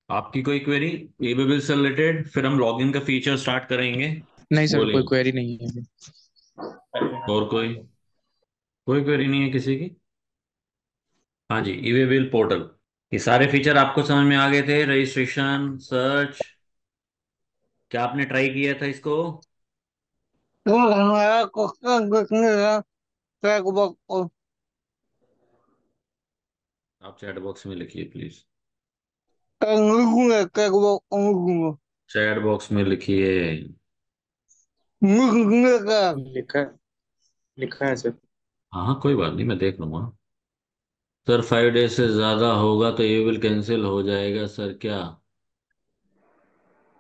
आपकी कोई क्वेरी ईबेबिल से रिलेटेड? फिर हम लॉगिन का फीचर स्टार्ट करेंगे। नहीं सर, कोई बोलिए। क्वेरी नहीं है अभी। और कोई कोई क्वेरी नहीं है किसी की? हाँ जी, ईबेबिल पोर्टल। ये सारे फीचर आपको समझ में आ गए थे? रजिस्ट्रेशन, सर्च, क्या आपने ट्राई किया था इसको? हमारा क्वेश्चन देखने का चेक बॉक्स। आप चैट बॉक्स में लिखिए प्लीज। लिखूंगा चेक बॉक्स लिखूंगा। चैट बॉक्स में लिखिए। लिखने का लिखा लिखा है सर। हाँ हाँ, कोई बात नहीं, मैं देख लूंगा। सर 5 डेज से ज्यादा होगा तो ये बिल कैंसिल हो जाएगा सर क्या?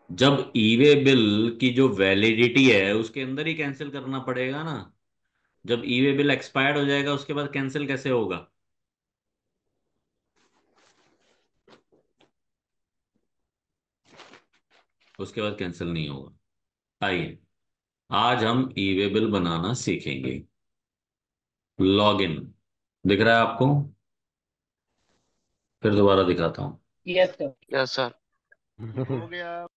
जब ईवे बिल की जो वैलिडिटी है उसके अंदर ही कैंसिल करना पड़ेगा ना। जब ईवे बिल एक्सपायर्ड हो जाएगा उसके बाद कैंसिल कैसे होगा? उसके बाद कैंसिल नहीं होगा। आइए, आज हम ईवे बिल बनाना सीखेंगे। लॉगिन दिख रहा है आपको? फिर दोबारा दिखाता हूँ। Yes sir. Yes sir. हो गया।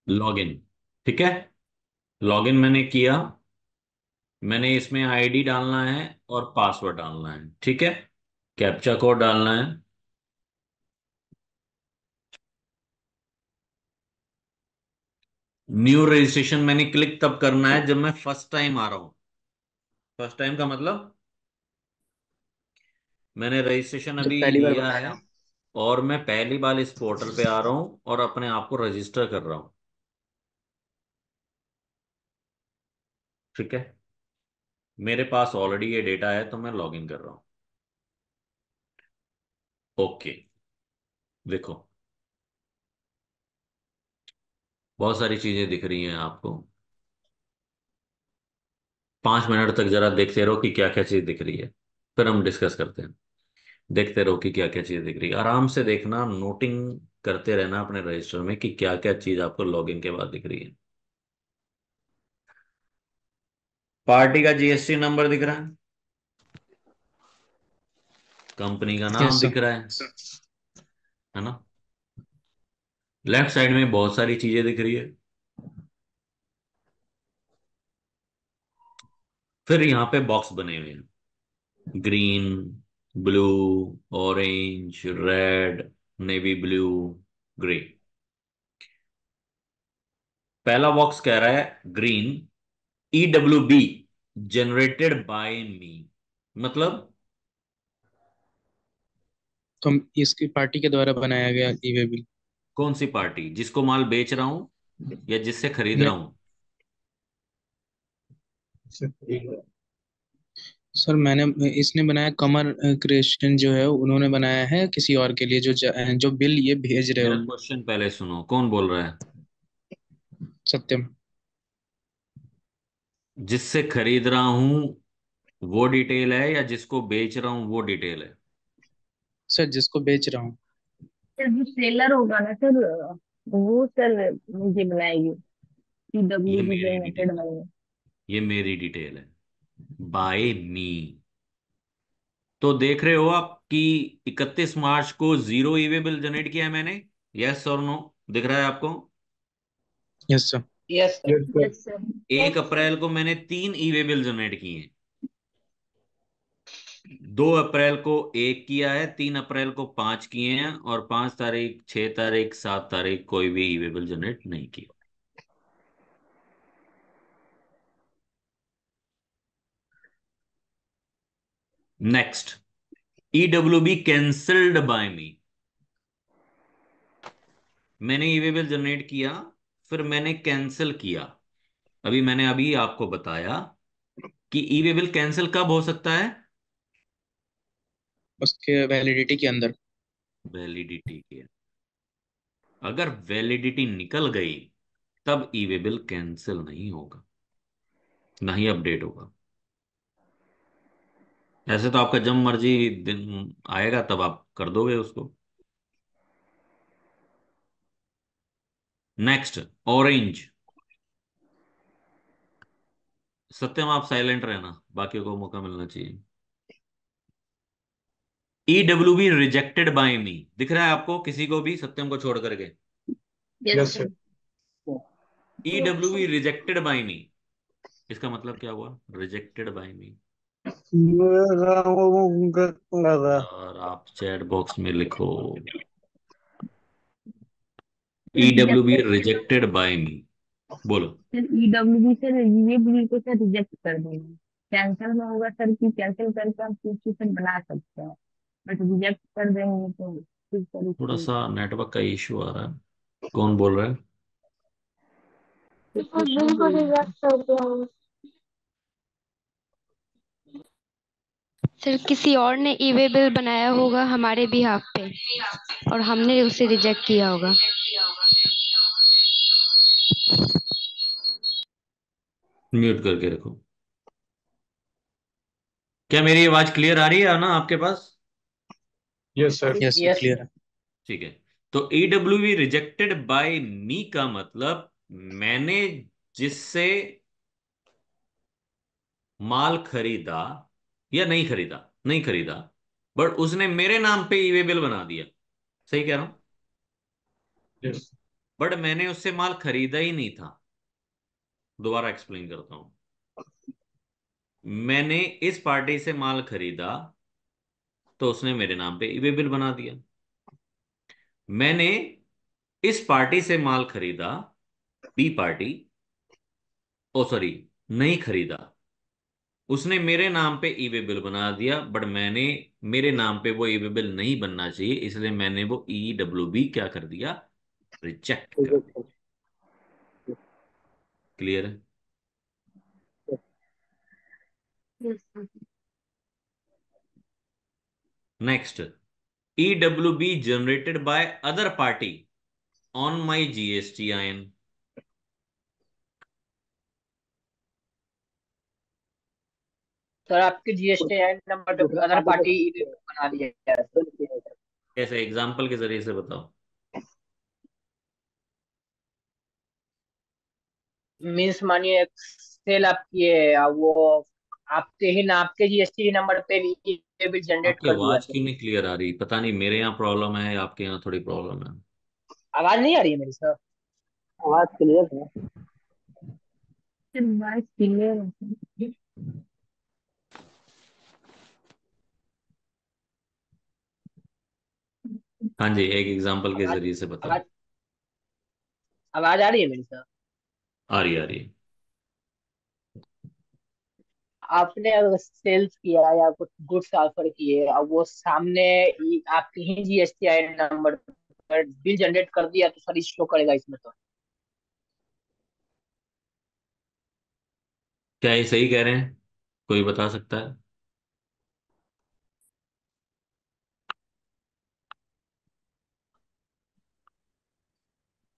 लॉगिन, ठीक है। लॉगिन मैंने किया। मैंने इसमें आईडी डालना है और पासवर्ड डालना है, ठीक है। कैप्चा कोड डालना है। न्यू रजिस्ट्रेशन मैंने क्लिक तब करना है जब मैं फर्स्ट टाइम आ रहा हूं। फर्स्ट टाइम का मतलब मैंने रजिस्ट्रेशन जब अभी पहली बार लिया बना है रहे हो। और मैं पहली बार इस पोर्टल पे आ रहा हूं और अपने आप को रजिस्टर कर रहा हूं, ठीक है। मेरे पास ऑलरेडी ये डेटा है तो मैं लॉगिन कर रहा हूं। ओके, देखो, बहुत सारी चीजें दिख रही हैं आपको। 5 मिनट तक जरा देखते रहो कि क्या क्या चीज दिख रही है, फिर हम डिस्कस करते हैं। देखते रहो कि क्या क्या चीज दिख रही है, आराम से देखना, नोटिंग करते रहना अपने रजिस्टर में कि क्या क्या चीज आपको लॉगिन के बाद दिख रही है। पार्टी का जीएसटी नंबर दिख रहा है, कंपनी का नाम यस दिख रहा है ना। लेफ्ट साइड में बहुत सारी चीजें दिख रही है। फिर यहाँ पे बॉक्स बने हुए हैं, green, blue, orange, red, navy blue, grey. पहला बॉक्स कह रहा है ग्रीन, EWB जनरेटेड बाय मी। मतलब तो हम इसकी पार्टी के द्वारा बनाया गया ईवे बिल। कौन सी पार्टी? जिसको माल बेच रहा हूं या जिससे खरीद रहा नहीं हूं? सर, मैंने इसने बनाया कमर क्रिएशन जो है उन्होंने बनाया है किसी और के लिए, जो बिल ये भेज रहे हो। मेरा क्वेश्चन पहले सुनो, कौन बोल रहा है? सत्यम। जिससे खरीद रहा हूं वो डिटेल है या जिसको बेच रहा हूं वो डिटेल है? सर, जिसको बेच रहा हूँ। सर जो सेलर होगा ना सर, वो सर मुझे बनाएगी। ये पीडब्ल्यू मेरी जनरेटेड डिटेल है। वाले। ये मेरी डिटेल है, बाय मी। तो देख रहे हो आप कि 31 मार्च को जीरो ईवे बिल जनरेट किया है मैंने। यस और नो? दिख रहा है आपको? Yes sir. Yes sir. Yes sir. 1 अप्रैल को मैंने 3 ईवे बिल जनरेट किए हैं। 2 अप्रैल को एक किया है, 3 अप्रैल को 5 किए हैं, और 5 तारीख, 6 तारीख, 7 तारीख कोई भी ईवे बिल जनरेट नहीं किया। नेक्स्ट, EWB कैंसल्ड बाय मी। मैंने ईवे बिल जनरेट किया, फिर मैंने कैंसिल किया। मैंने अभी आपको बताया कि ईवे बिल कैंसिल कब हो सकता है? उसके वैलिडिटी के अंदर। वैलिडिटी के। अगर वैलिडिटी निकल गई तब ईवे बिल कैंसिल नहीं होगा, ना ही अपडेट होगा। ऐसे तो आपका जब मर्जी दिन आएगा तब आप कर दोगे उसको। Next, orange. सत्यम आप साइलेंट रहना, बाकियों को मौका मिलना चाहिए। EWB रिजेक्टेड बाय मी, दिख रहा है आपको किसी को भी, सत्यम को छोड़ करके? Yes yes sir. Sir. EWB rejected by me, इसका मतलब क्या हुआ? Rejected by me. और आप चैट बॉक्स में लिखो EWB rejected. Rejected by me. बोलो। सर ईडब्ल्यू से ये बिल को सर रिजेक्ट कर देंगे। कैंसिल में होगा सर कि कैंसिल करके हम सब्सक्रिप्शन बना सकते हैं, बट रिजेक्ट कर देंगे तो फिर सर थोड़ा उसको सा नेटवर्क का इशू आ रहा है। कौन बोल रहा है? तो बिल को रिजेक्ट कर देंगे। सर किसी और ने ई वे बिल बनाया होगा हमारे बिहाफ पे और हमने उसे रिजेक्ट किया होगा। म्यूट करके रखो। क्या मेरी आवाज क्लियर आ रही है ना आपके पास? Yes sir. Yes sir, yes. Clear है। ठीक है। तो EWB रिजेक्टेड बाय मी का मतलब, मैंने जिससे माल खरीदा या नहीं खरीदा, नहीं खरीदा, बट उसने मेरे नाम पे ई वे बिल बना दिया। सही कह रहा हूं? यस। बट मैंने उससे माल खरीदा ही नहीं था। दोबारा एक्सप्लेन करता हूं। मैंने इस पार्टी से माल खरीदा, तो उसने मेरे नाम पे ई वे बिल बना दिया। मैंने इस पार्टी से माल खरीदा, बी पार्टी, ओ सॉरी, नहीं खरीदा, उसने मेरे नाम पे ई वे बिल बना दिया, बट मैंने, मेरे नाम पे वो ई वे बिल नहीं बनना चाहिए, इसलिए मैंने वो EWB क्या कर दिया? रिजेक्ट कर दिया। क्लियर है? Yes sir. Next, EWB generated by other party on my GSTIN। Sir आपके जीएसटी नंबर पे अदर पार्टी बना दिया है सर। कैसे? एग्जाम्पल के जरिए से बताओ। मीन्स मानिए एक सेल आप किए वो आपके ही नाम, आपके जीएसटी नंबर पे भी जनरेट आपकी कर दिया आवाज सर। क्यों नहीं क्लियर आ रही? पता नहीं, मेरे यहाँ प्रॉब्लम है या आपके यहाँ थोड़ी प्रॉब्लम है। आवाज नहीं आ रही है मेरी सर? आवाज क्लियर है। सर वॉइस क्लियर है सर। हाँ जी, एक एग्जाम्पल के आवाज जरिए से बताओ। आवाज आवाज आ रही है मेरी सर? आ रही, आ रही है। आपने अगर सेल्स किया या कुछ गुड्स ऑफर किए और वो सामने आपके ही जीएसटी आई नंबर पर बिल जनरेट कर दिया तो सर शो करेगा इसमें तो। क्या ये सही कह रहे हैं? कोई बता सकता है?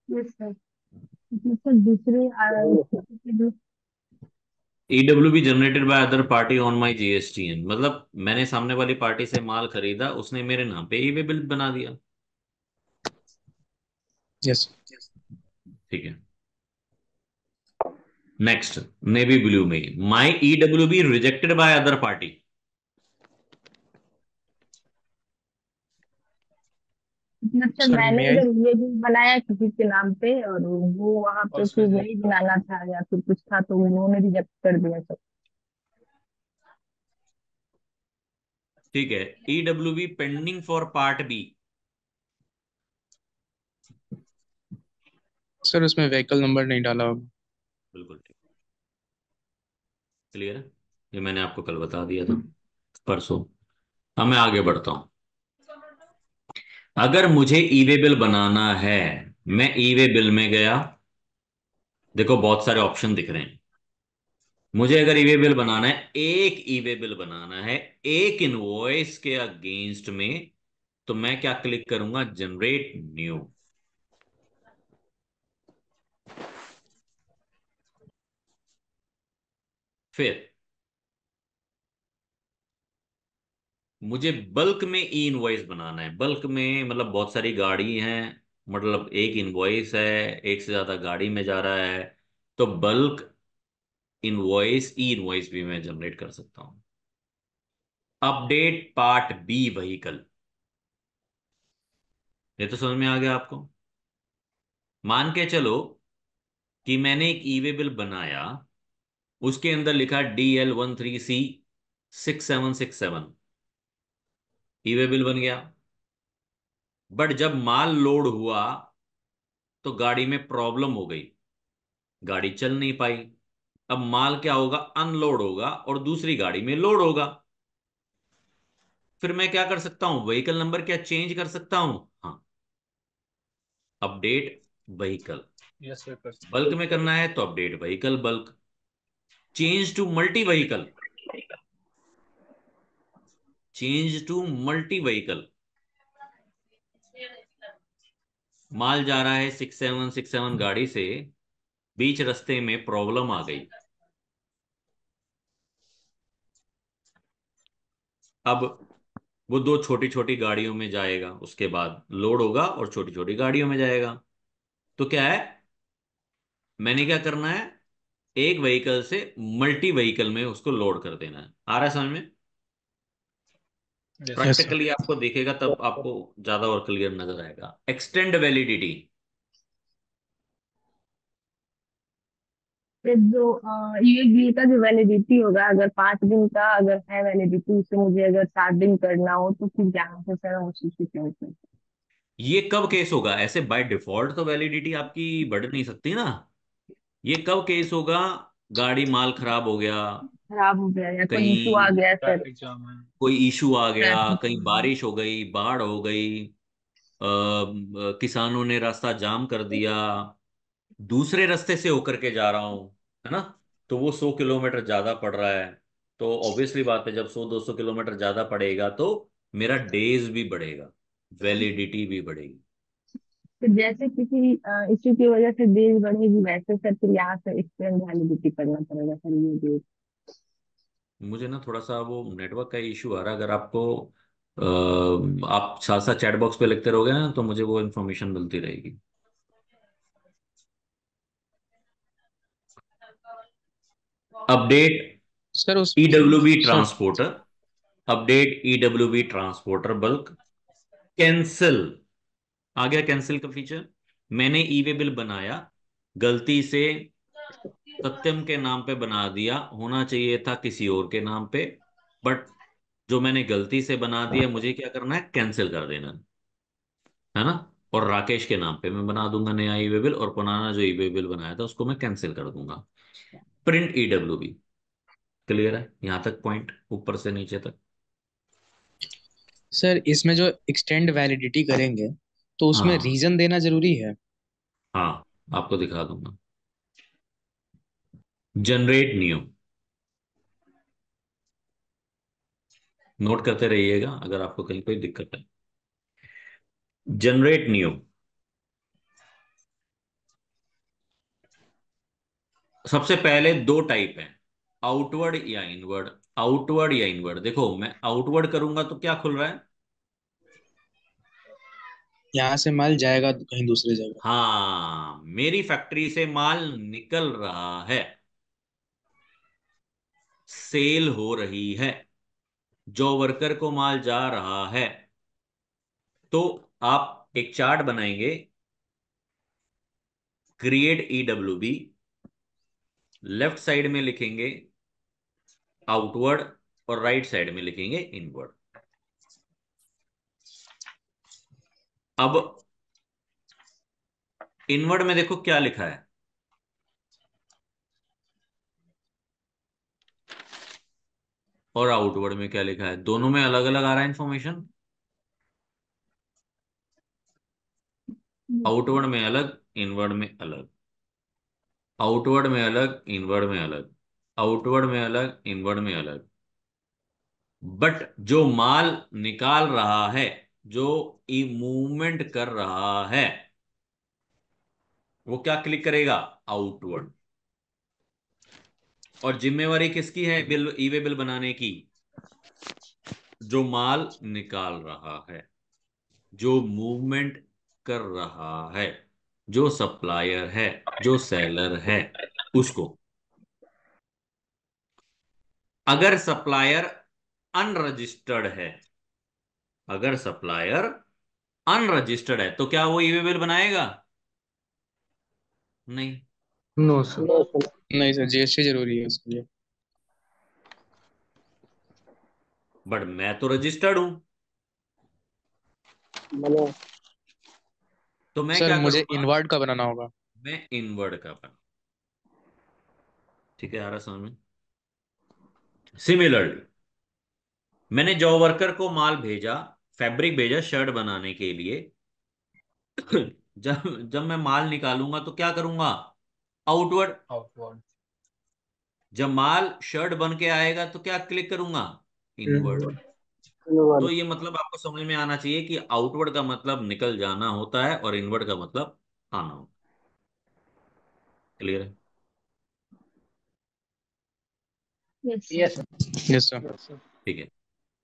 Yes sir. सर दूसरे EWB generated by other party on my GSTN, मतलब मैंने सामने वाली पार्टी से माल खरीदा, उसने मेरे नाम पे ई वे बिल बना दिया। यस। ठीक है। नेक्स्ट, नेवी ब्लू में, माई EWB rejected by other party. मतलब सर सर मैंने मे आई। अगर ये भी बनाया किसी के नाम पे और वो वहां पे फिर अच्छा। नहीं बनाना था या फिर कुछ था तो उन्होंने रिजेक्ट कर दिया सर। ठीक है। EWB pending for part B. Sir उसमें व्हीकल नंबर नहीं डाला होगा। बिल्कुल ठीक। क्लियर है? ये मैंने आपको कल बता दिया था, परसों। अब मैं आगे बढ़ता हूं। अगर मुझे ई वे बिल बनाना है, मैं ई वे बिल में गया, देखो बहुत सारे ऑप्शन दिख रहे हैं। मुझे अगर ई वे बिल बनाना है, एक ई वे बिल बनाना है एक इनवॉइस के अगेंस्ट में, तो मैं क्या क्लिक करूंगा? Generate new. फिर मुझे बल्क में ई इनवॉइस बनाना है। बल्क में मतलब बहुत सारी गाड़ी हैं, मतलब एक इनवॉइस है, एक से ज्यादा गाड़ी में जा रहा है, तो बल्क इनवॉइस ई इनवॉइस भी मैं जनरेट कर सकता हूं। अपडेट पार्ट बी व्हीकल, ये तो समझ में आ गया आपको। मान के चलो कि मैंने एक ई वे बिल बनाया, उसके अंदर लिखा DL13C6767, ई वे बिल बन गया। बट जब माल लोड हुआ तो गाड़ी में प्रॉब्लम हो गई, गाड़ी चल नहीं पाई। अब माल क्या होगा, अनलोड होगा और दूसरी गाड़ी में लोड होगा। फिर मैं क्या कर सकता हूं, व्हीकल नंबर क्या चेंज कर सकता हूं? हाँ, अपडेट व्हीकल। यस सर, कर सकते बल्क में करना है तो update vehicle bulk. Change to multi vehicle, change to multi vehicle. माल जा रहा है 6767 गाड़ी से, बीच रास्ते में प्रॉब्लम आ गई। अब वो दो छोटी छोटी गाड़ियों में जाएगा, उसके बाद लोड होगा और छोटी छोटी गाड़ियों में जाएगा। तो क्या है, मैंने क्या करना है, एक व्हीकल से मल्टी व्हीकल में उसको लोड कर देना है। आ रहा है समझ में? हैं। Yes sir. प्रैक्टिकली आपको दिखेगा तब आपको ज्यादा और क्लियर नजर आएगा। एक्सटेंड वैलिडिटी, फिर जो यूएसबी का जो वैलिडिटी होगा, अगर 5 दिन का अगर है वैलिडिटी, उसे मुझे अगर 7 दिन करना हो तो फिर यहाँ से सर हम उसी से चेंज करते ये कब केस होगा? ऐसे बाय डिफॉल्ट तो वैलिडिटी आपकी बढ़ नहीं सकती ना। ये कब केस होगा, गाड़ी माल खराब हो गया, खराब हो गया या कोई इशू आ कहीं गया सर। ट्रैफिक जाम है। कोई इशू आ गया, ट्रैफिक कहीं बारिश हो गई, बाढ़ हो गई, किसानों ने रास्ता जाम कर दिया, दूसरे रास्ते से होकर के जा रहा हूं, है ना, तो वो 100 किलोमीटर ज्यादा पड़ रहा है। तो ऑब्वियसली बात है, जब 100-200 किलोमीटर ज्यादा पड़ेगा तो मेरा डेज भी बढ़ेगा, वैलिडिटी भी बढ़ेगी। तो जैसे किसी इशू की वजह से डेज बढ़ेगी, वैसे सर फिर यहाँ से एक्सटेंड वैलिडिटी करना पड़ेगा सर ये डेज। मुझे ना थोड़ा सा वो नेटवर्क का इशू आ रहा है। अगर आपको आप साथ साथ चैट बॉक्स पे लिखते रहोगे ना तो मुझे वो इन्फॉर्मेशन मिलती रहेगी। अपडेट सर उस EWB sir transporter, update EWB transporter bulk. Cancel, आ गया कैंसिल का फीचर। मैंने ई वे बिल बनाया, गलती से सत्यम के नाम पे बना दिया, होना चाहिए था किसी और के नाम पे, बट जो मैंने गलती से बना दिया, मुझे क्या करना है, कैंसिल कर देना है ना। और राकेश के नाम पे मैं बना दूंगा नया ई वे बिल, और पुराना जो ई वे बिल बनाया था उसको मैं कैंसिल कर दूंगा। प्रिंट ईडब्ल्यूबी, क्लियर है यहां तक पॉइंट, ऊपर से नीचे तक? सर इसमें जो एक्सटेंड वैलिडिटी करेंगे तो उसमें हाँ रीजन देना जरूरी है। हाँ, आपको दिखा दूंगा। जनरेट न्यू, नोट करते रहिएगा अगर आपको कहीं कोई दिक्कत है। जनरेट न्यू, सबसे पहले दो टाइप है, आउटवर्ड या इनवर्ड। आउटवर्ड या इनवर्ड, देखो मैं आउटवर्ड करूंगा तो क्या खुल रहा है, यहाँ से माल जाएगा कहीं दूसरी जगह। हाँ मेरी फैक्ट्री से माल निकल रहा है, सेल हो रही है, जो वर्कर को माल जा रहा है। तो आप एक चार्ट बनाएंगे, क्रिएट ईडब्ल्यूबी, लेफ्ट साइड में लिखेंगे आउटवर्ड और राइट साइड में लिखेंगे इनवर्ड। अब इनवर्ड में देखो क्या लिखा है, और आउटवर्ड में क्या लिखा है, दोनों में अलग अलग आ रहा है इंफॉर्मेशन। आउटवर्ड में अलग, इनवर्ड में अलग, आउटवर्ड में अलग, इनवर्ड में अलग, आउटवर्ड में अलग, इनवर्ड में अलग। बट जो माल निकाल रहा है, जो ई मूवमेंट कर रहा है, वो क्या क्लिक करेगा, आउटवर्ड। और जिम्मेवारी किसकी है बिल, ई वे बिल बनाने की, जो माल निकाल रहा है, जो मूवमेंट कर रहा है, जो सप्लायर है, जो सेलर है, उसको। अगर सप्लायर अनरजिस्टर्ड है, अगर सप्लायर अनरजिस्टर्ड है तो क्या वो ईवे बिल बनाएगा? नहीं। No sir. नहीं सर, जीएसटी जरूरी है उसके लिए। बट मैं तो रजिस्टर्ड हूं, तो मैं सर क्या मुझे करूंगा? इनवर्ट का बनाना होगा। मैं इनवर्ड का बना। ठीक है, आ रहा समझ में? सिमिलरली मैंने जॉब वर्कर को माल भेजा, फैब्रिक भेजा शर्ट बनाने के लिए। जब जब मैं माल निकालूंगा तो क्या करूंगा? आउटवर्ड। आउटवर्ड। जब माल शर्ट बन के आएगा तो क्या क्लिक करूंगा? इनवर्ड। इनवर्ड। तो ये मतलब आपको समझ में आना चाहिए कि आउटवर्ड का मतलब निकल जाना होता है और इनवर्ड का मतलब आना होता है। क्लियर है? Yes yes. Yes sir. Yes sir. ठीक है।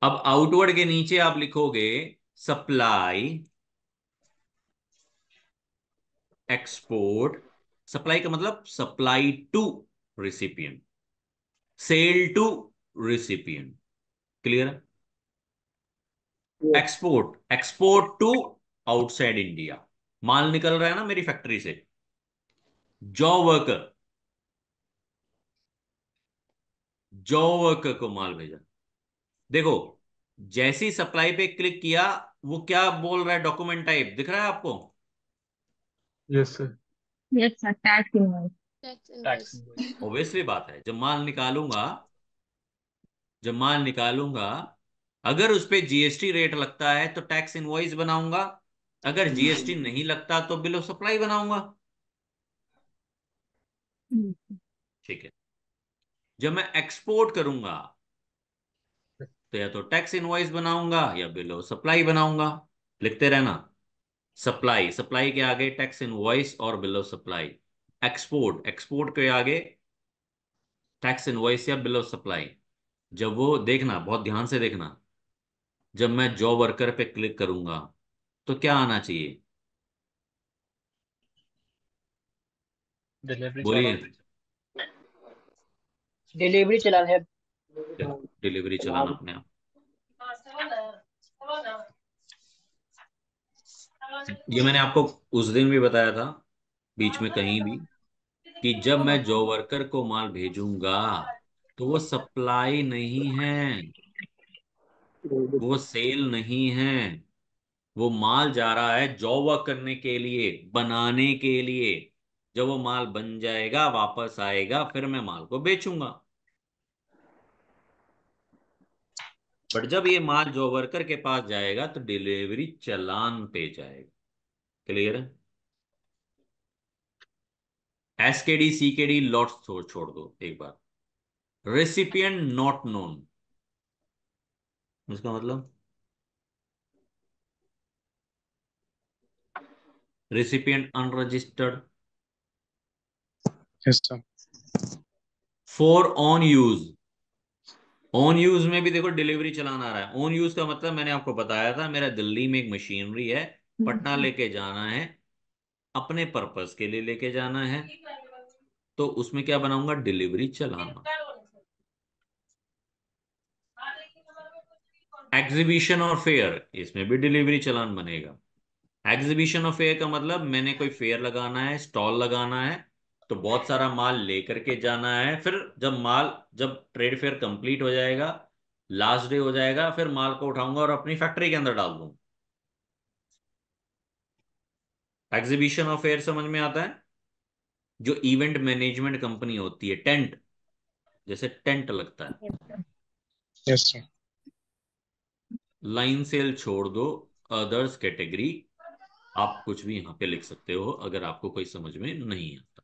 अब आउटवर्ड के नीचे आप लिखोगे सप्लाई, एक्सपोर्ट। सप्लाई का मतलब supply to recipient, sale to recipient. Clear है? Export, export to outside India. माल निकल रहा है ना मेरी फैक्ट्री से। जॉब वर्कर, जॉब वर्कर को माल भेजा। देखो, जैसी सप्लाई पे क्लिक किया, वो क्या बोल रहा है? डॉक्यूमेंट टाइप दिख रहा है आपको? Yes sir. Yes sir, tax invoice. Tax tax invoice. Invoice. Obviously बात है, जब माल निकालूंगा, जब माल निकालूंगा, अगर उस पे जीएसटी रेट लगता है तो टैक्स इनवॉइस बनाऊंगा। अगर जीएसटी नहीं लगता तो बिल ऑफ सप्लाई बनाऊंगा। ठीक है। जब मैं एक्सपोर्ट करूंगा तो या तो टैक्स इनवॉइस बनाऊंगा या बिल ऑफ सप्लाई बनाऊंगा। लिखते रहना। सप्लाई, सप्लाई के आगे टैक्स इनवॉइस और bill of supply. Export, export के आगे टैक्स इनवॉइस या बिल ऑफ सप्लाई। जब वो देखना, बहुत ध्यान से देखना, जब मैं जॉब वर्कर पे क्लिक करूंगा तो क्या आना चाहिए? डिलीवरी बोलिए। चालान। डिलीवरी चलान है। देखो, डिलीवरी चलान अपने आप। ये मैंने आपको उस दिन भी बताया था, बीच में कहीं भी, कि जब मैं जॉब वर्कर को माल भेजूंगा तो वो सप्लाई नहीं है, वो सेल नहीं है। वो माल जा रहा है जॉब वर्क करने के लिए, बनाने के लिए। जब वो माल बन जाएगा, वापस आएगा, फिर मैं माल को बेचूंगा। बट जब ये माल जॉब वर्कर के पास जाएगा तो डिलीवरी चालान पे जाएगा। क्लियर है? एसकेडी सीकेडी लॉट्स छोड़ दो एक बार। रेसिपिएंट नॉट नोन, इसका मतलब recipient unregistered. Yes sir. For on use, on use में भी देखो डिलीवरी चलान आ रहा है। ऑन यूज का मतलब मैंने आपको बताया था, मेरा दिल्ली में एक मशीनरी है, पटना लेके जाना है, अपने पर्पस के लिए लेके जाना है, तो उसमें क्या बनाऊंगा? डिलीवरी चलाना। एग्जीबिशन और फेयर, इसमें भी डिलीवरी चालान बनेगा। एग्जीबिशन और फेयर का मतलब मैंने कोई फेयर लगाना है, स्टॉल लगाना है, तो बहुत सारा माल लेकर के जाना है। फिर जब ट्रेड फेयर कंप्लीट हो जाएगा, लास्ट डे हो जाएगा, फिर माल को उठाऊंगा और अपनी फैक्ट्री के अंदर डाल दूंगा। एग्जीबिशन और फेयर समझ में आता है? जो इवेंट मैनेजमेंट कंपनी होती है, टेंट, जैसे टेंट लगता है। Yes sir. लाइन सेल छोड़ दो, अदर्स कैटेगरी। आप कुछ भी यहां पे लिख सकते हो अगर आपको कोई समझ में नहीं आता।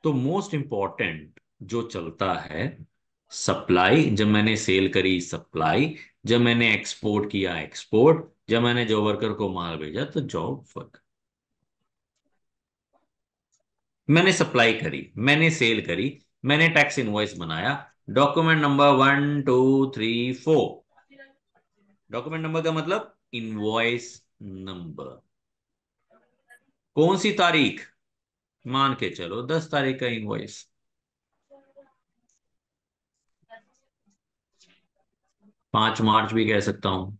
तो मोस्ट इंपॉर्टेंट जो चलता है, सप्लाई, जब मैंने सेल करी सप्लाई, जब मैंने एक्सपोर्ट किया एक्सपोर्ट, जब मैंने जॉब वर्कर को माल भेजा तो जॉब वर्क। मैंने सप्लाई करी, मैंने सेल करी, मैंने टैक्स इनवॉइस बनाया, डॉक्यूमेंट नंबर 1 2 3 4। डॉक्यूमेंट नंबर का मतलब इनवॉइस नंबर। कौन सी तारीख? मान के चलो 10 तारीख का इनवॉइस। 5 मार्च भी कह सकता हूं।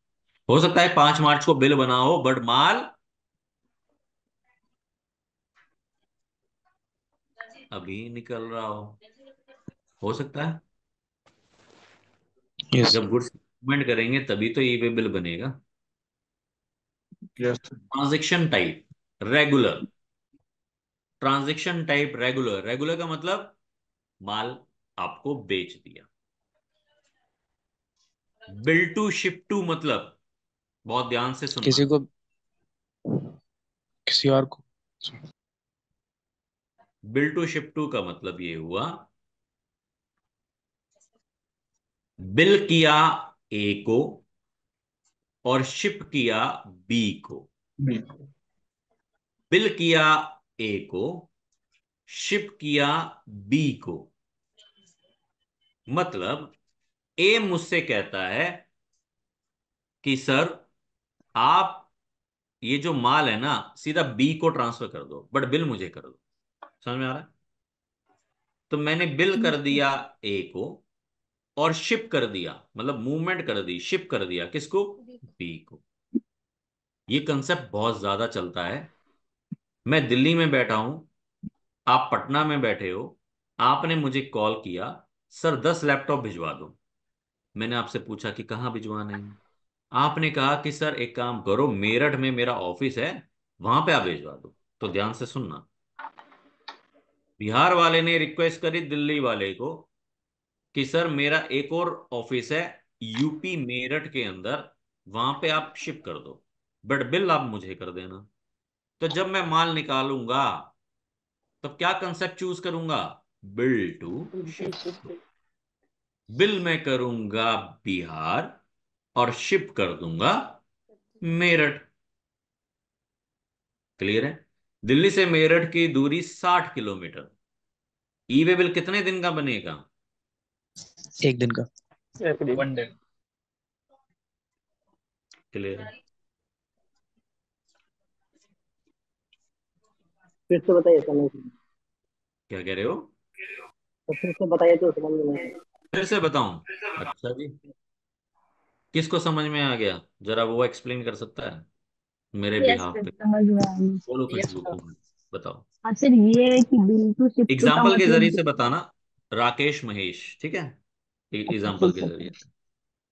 हो सकता है 5 मार्च को बिल बना हो, बट माल अभी निकल रहा हो सकता है। यस। जब गुड्स मूवमेंट करेंगे तभी तो ई वे बिल बनेगा। Yes, sir. Transaction type regular. Transaction type regular. Regular का मतलब माल आपको बेच दिया। बिल टू शिप टू मतलब, बहुत ध्यान से किसी सुनना, को, किसी और को। बिल टू शिप टू का मतलब ये हुआ, बिल किया ए को और शिप किया बी को। B. बिल किया ए को, शिप किया बी को। मतलब ए मुझसे कहता है कि सर आप ये जो माल है ना सीधा बी को ट्रांसफर कर दो, बट बिल मुझे कर दो। समझ में आ रहा है? तो मैंने बिल कर दिया ए को और शिप कर दिया, मतलब मूवमेंट कर दी, शिप कर दिया किसको? बी को। ये कंसेप्ट बहुत ज्यादा चलता है। मैं दिल्ली में बैठा हूं, आप पटना में बैठे हो, आपने मुझे कॉल किया, सर 10 लैपटॉप भिजवा दो। मैंने आपसे पूछा कि कहाँ भिजवाने हैं। आपने कहा कि सर एक काम करो, मेरठ में मेरा ऑफिस है, वहां पे आप भिजवा दो। तो ध्यान से सुनना, बिहार वाले ने रिक्वेस्ट करी दिल्ली वाले को कि सर मेरा एक और ऑफिस है यूपी मेरठ के अंदर, वहां पे आप शिप कर दो, बट बिल आप मुझे कर देना। तो जब मैं माल निकालूंगा तब क्या कंसेप्ट चूज करूंगा? Bill to ship. बिल मैं करूंगा बिहार और शिप कर दूंगा मेरठ। क्लियर है? दिल्ली से मेरठ की दूरी 60 किलोमीटर। ई वे बिल कितने दिन का बनेगा? एक दिन का। One day. क्लियर है? फिर से बताइए, समझ नहीं। क्या कह रहे हो? तो फिर से बताइए तो समझ में नहीं फिर से बताऊं? अच्छा जी, किसको समझ में आ गया? जरा वो एक्सप्लेन कर सकता है मेरे यस बिहाफ सर, पे? समझ में आ गई। बोलो कुछ, आया। Yes sir. बताओ। हाँ सर, ये है कि बिल टू शिप टू का एग्जाम्पल के जरिए मतलब। से बताना। राकेश महेश, ठीक है? अच्छा एग्जाम्पल ठीक के है जरिए से।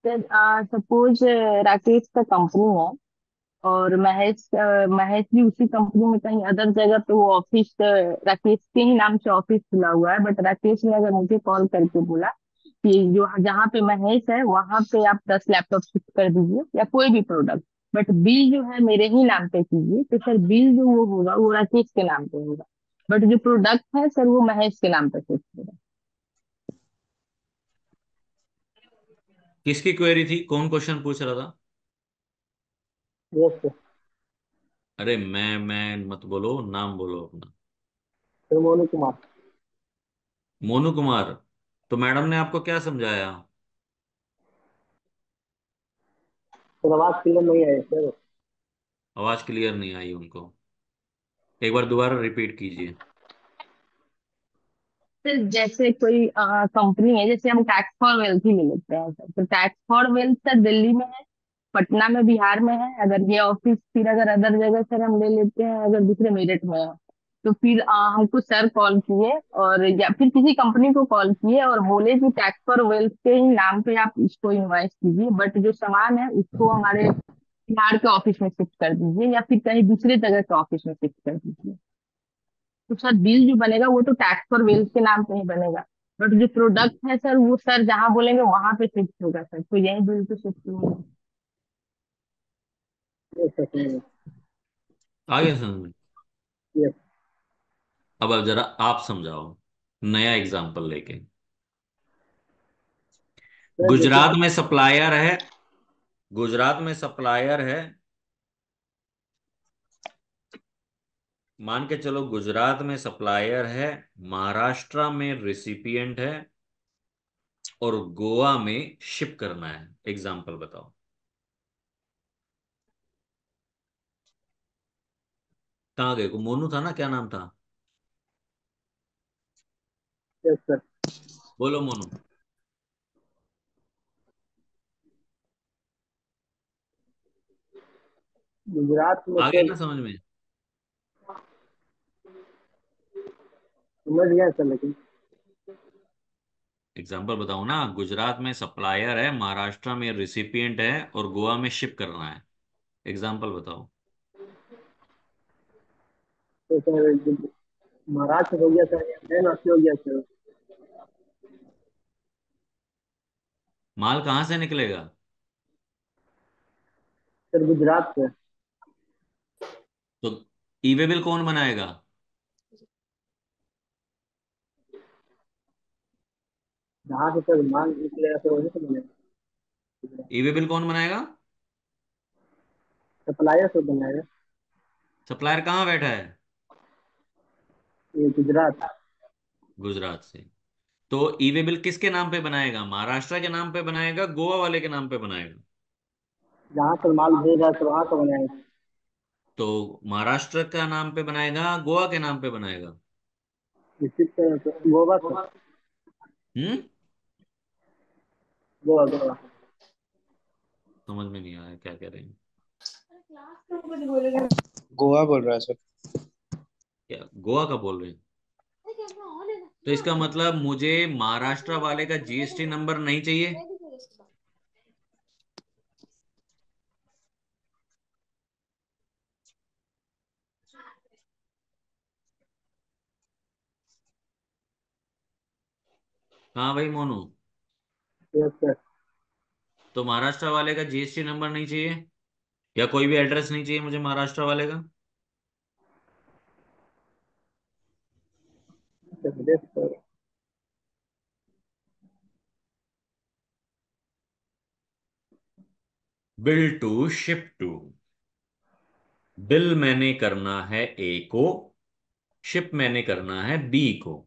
सर। सपोज राकेश का कंपनी है और महेश भी उसी कंपनी में कहीं अदर जगह पे वो ऑफिस, राकेश के ही नाम से ऑफिस खुला हुआ है, बट राकेश ने अगर मुझे कॉल करके बोला कि जो जहाँ पे महेश है वहां पे आप 10 लैपटॉप शिफ्ट कर दीजिए या कोई भी प्रोडक्ट, बट बिल जो है मेरे ही नाम पे कीजिए, तो सर बिल जो वो होगा वो राकेश के नाम पे होगा, बट जो प्रोडक्ट है सर वो महेश के नाम पे शिफ्ट होगा। किसकी क्वेरी थी? कौन क्वेश्चन पूछ रहा था? Yes sir. अरे मैं मत बोलो, नाम बोलो अपना। सर मोनू कुमार। मोनू कुमार। तो मैडम ने आपको क्या समझाया? सर आवाज क्लियर नहीं आई सर। आवाज क्लियर नहीं आई उनको? एक बार दोबारा रिपीट कीजिए। सर जैसे कोई कंपनी है, जैसे हम टैक्स फॉर वेल्थ ही ले लेते हैं सर, तो tax for wealth sir Delhi में है, पटना में बिहार में है, अगर ये ऑफिस फिर अगर अदर जगह सर हम ले लेते हैं, अगर दूसरे मेरठ में है, तो फिर हमको सर कॉल किए और या फिर किसी कंपनी को कॉल किए और बोले कि टैक्स फॉर वेल्थ के ही नाम पे आप इसको इनवाइस कीजिए, बट जो सामान है उसको हमारे बिहार के ऑफिस में शिफ्ट कर दीजिए या फिर कहीं दूसरे जगह के ऑफिस में शिफ्ट कर दीजिए। तो सर बिल जो बनेगा वो तो टैक्स फॉर वेल्थ के नाम पे ही बनेगा, बट जो प्रोडक्ट है सर वो सर जहाँ बोलेंगे वहां पे शिफ्ट होगा सर, तो यही बिल तो शिफ्ट होगा। यस सर, समझ गया। आगे समझ में? यस अब जरा आप समझाओ नया एग्जाम्पल लेके। सर, जैसे गुजरात आप। में सप्लायर है, गुजरात में सप्लायर है, मान के चलो गुजरात में सप्लायर है, महाराष्ट्र में रिसिपिएंट है, और गोवा में शिप करना है। एग्जाम्पल बताओ। कहाँ गए? को मोनू था ना, क्या नाम था? Yes sir. बोलो मोनू। गुजरात में आ गया सर। ना समझ में? समझ गया सर, लेकिन एग्जाम्पल बताओ ना। गुजरात में सप्लायर है, महाराष्ट्र में रिसिपिएंट है, और गोवा में शिप करना है। एग्जाम्पल बताओ। तो सर महाराष्ट्र हो गया सर, मेन आपसे हो गया सर। माल कहाँ से निकलेगा? सर गुजरात से। तो ई वे बिल कौन बनाएगा? जहाँ से सर माल निकलेगा सर वहीं से बनेगा। ई वे बिल कौन बनाएगा? सप्लायर से बनाएगा। सप्लायर कहाँ बैठा है? ये गुजरात। गुजरात से। तो ई वे बिल किसके नाम पे बनाएगा? महाराष्ट्र के नाम पे बनाएगा, गोवा वाले के नाम पे बनाएगा? जहाँ पर माल भेज रहा है सर वहाँ से बनाएगा। तो महाराष्ट्र का नाम पे बनाएगा, गोवा के नाम पे बनाएगा? निश्चित सर, गोवा सर। हम्म। गोवा गोवा। समझ में नहीं आया क्या कह रहे हैं। गोवा बोल रहा है सर। क्या गोवा का बोल रहे हैं? तो इसका मतलब मुझे महाराष्ट्र वाले का जीएसटी नंबर नहीं चाहिए? हाँ भाई मोनू। Yes sir. तो महाराष्ट्र वाले का जीएसटी नंबर नहीं चाहिए, या कोई भी एड्रेस नहीं चाहिए मुझे महाराष्ट्र वाले का? Yes sir. Bill to ship to. Bill मैंने करना है ए को, शिप मैंने करना है बी को।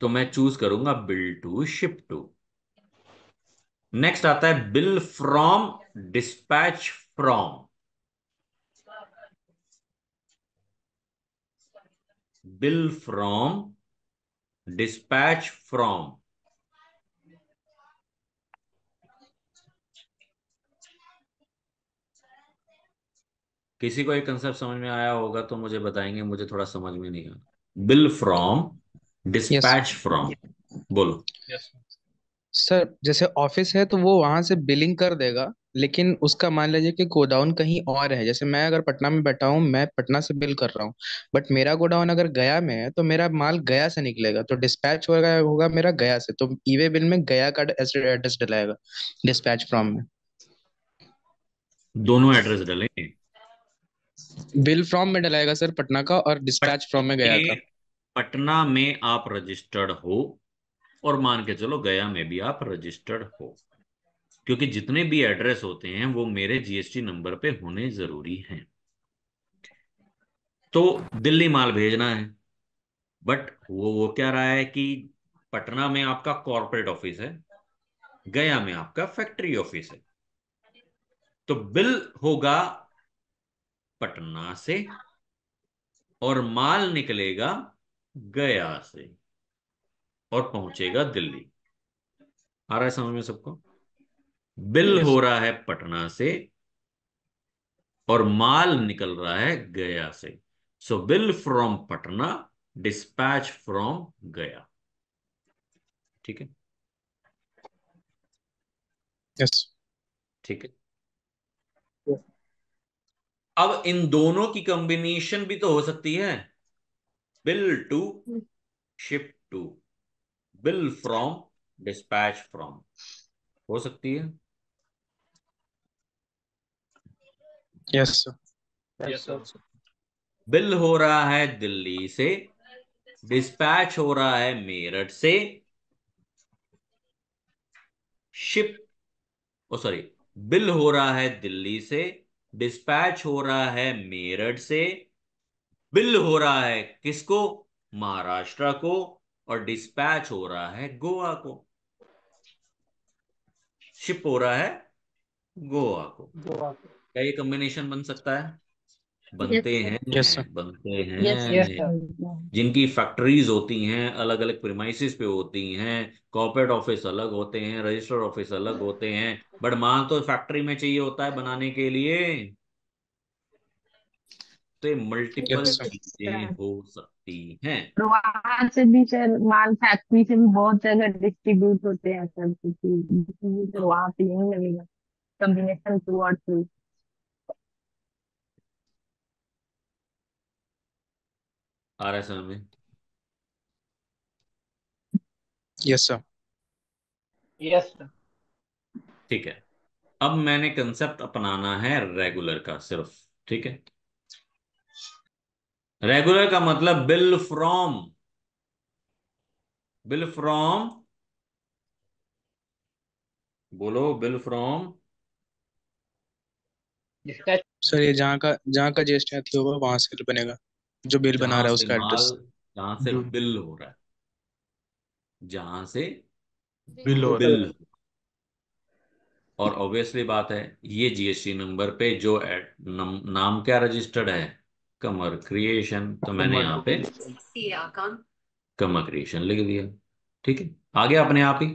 तो मैं चूज करूंगा bill to ship to. Next आता है bill from dispatch from. Bill from dispatch from. किसी को एक कंसेप्ट समझ में आया होगा तो मुझे बताएंगे, मुझे थोड़ा समझ में नहीं आया। Bill from yes dispatch from. बोलो। यस। सर, जैसे ऑफिस है तो वो वहां से बिलिंग कर देगा, लेकिन उसका मान लीजिए कि गोडाउन कहीं और है। जैसे मैं अगर पटना में बैठा हूँ, मैं पटना से बिल कर रहा हूँ, बट मेरा गोडाउन अगर गया में है तो मेरा माल गया से निकलेगा, तो डिस्पैच होगा मेरा गया से, तो ईवे बिल में गया का एड्रेस डलाएगा डिस्पैच फ्रॉम में। दोनों एड्रेस डालेंगे? बिल फ्रॉम में डलाएगा सर पटना का, और डिस्पैच फ्रॉम में गया का। पटना पटना में आप रजिस्टर्ड हो, और मान के चलो गया में भी आप रजिस्टर्ड हो, क्योंकि जितने भी एड्रेस होते हैं वो मेरे जीएसटी नंबर पे होने जरूरी हैं। तो दिल्ली माल भेजना है, बट वो क्या रहा है कि पटना में आपका कॉर्पोरेट ऑफिस है, गया में आपका फैक्ट्री ऑफिस है। तो बिल होगा पटना से, और माल निकलेगा गया से, और पहुंचेगा दिल्ली। आ रहा है समझ में सबको? Bill yes. हो रहा है पटना से, और माल निकल रहा है गया से। So bill from Patna, dispatch from Gaya. ठीक है? यस। ठीक है। अब इन दोनों की कॉम्बिनेशन भी तो हो सकती है। Bill to ship to, bill from dispatch from, हो सकती है। Yes sir. Yes sir. Bill हो रहा है दिल्ली से, डिस्पैच हो रहा है मेरठ से। शिप, ओ सॉरी, बिल हो रहा है दिल्ली से, डिस्पैच हो रहा है मेरठ से। बिल हो रहा है किसको? महाराष्ट्र को। और डिस्पैच हो रहा है गोवा को, शिप हो रहा है गोवा को। क्या ये कॉम्बिनेशन बन सकता है? यस बनते सर। यस हैं, सर। बनते यस यस हैं। सर। सर। जिनकी फैक्ट्रीज होती हैं अलग अलग प्रीमाइसेस पे होती हैं, कॉर्पोरेट ऑफिस अलग होते हैं, रजिस्टर्ड ऑफिस अलग होते हैं, बट माल तो फैक्ट्री में चाहिए होता है बनाने के लिए। तो ये मल्टीपल यस सर। चीजें हो सकती हैं। और वहां से भी सर माल फैक्ट्री से भी बहुत जगह डिस्ट्रीब्यूट होते हैं सर, क्योंकि सर वहां पे यही लगेगा कॉम्बिनेशन टू और थ्री। आ रहा है समझ में? Yes sir. Yes sir. ठीक है। अब मैंने कंसेप्ट अपनाना है रेगुलर का सिर्फ। ठीक है, रेगुलर का मतलब बिल फ्रॉम, बिल फ्रॉम, बोलो बिल फ्रॉम। जिसका सर ये जहाँ का जीएसटी अथी होगा वहां से बनेगा, जो बिल बना जहां रहा है से उसका माल, एड्रेस। जहां से बिल हो रहा है, जहां से बिल हो रहा बिल। और ऑब्वियसली बात है, ये जीएसटी नंबर पे जो नाम क्या रजिस्टर्ड है, कमर क्रिएशन, तो मैंने यहाँ पे कमर क्रिएशन लिख दिया। ठीक है, आ गया अपने आप ही,